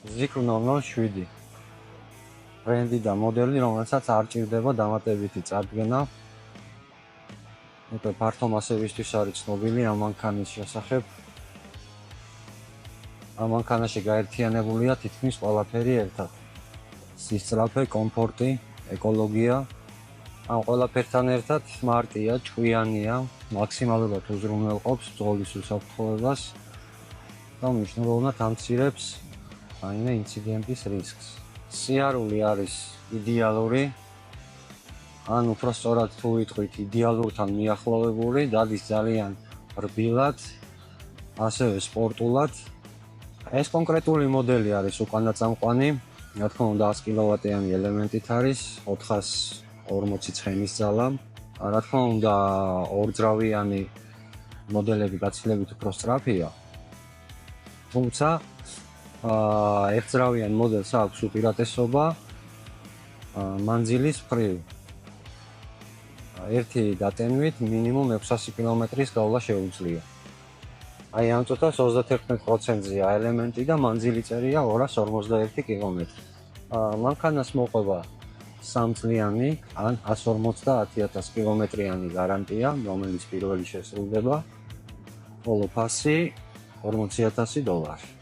Zik 007 ბრენდი და მოდელი, რომელსაც არ ჭირდება დამატებითი წარდგენა. უკვე ფართო მასებისთვის არის ცნობილი ამ მანქანის შესახებ. ამ მანქანაში გაერთიანებულია თითქმის ყველაფერი ერთად. სისწრაფე, კომფორტი, ეკოლოგია. ამ ყველაფერთან ერთად სმარტია, ჭკვიანია, მაქსიმალურად უზრუნველყოფს ბრძოლის უსაფრთხოებას და მნიშვნელოვნად ამცირებს რაიმე ინციდენტის რისკს. სიარული არის იდეალური, ან უფრო სწორად თუ ვიტყვით იდეალურთან მიახლოვებული, დადის ძალიან რბილად, ასევე სპორტულად. ეს კონკრეტული მოდელი არის უკანაწამყვანი, რა თქმა უნდა 100 კილოვატიანი ელემენტით არის, 440 ცხენის ძალა. რა თქმა უნდა ორძრავიანი მოდელები გაცილებით უფრო სწრაფია. თუმცა ერთძრავიან მოდელს აქვს უპირატესობა მანძილის მხრივ. ერთი დატენვით მინიმუმ 600 კილომეტრის გავლა შეუძლია. აი ამ წუთას 31%-ზეა ელემენტი და მანძილი წერია 241 კილომეტრი. მანქანას მოყვება 3 წლიანი ან 150.000 კილომეტრიანი გარანტია, რომელიც პირველი შესრულდება, ხოლო ფასი $40,000.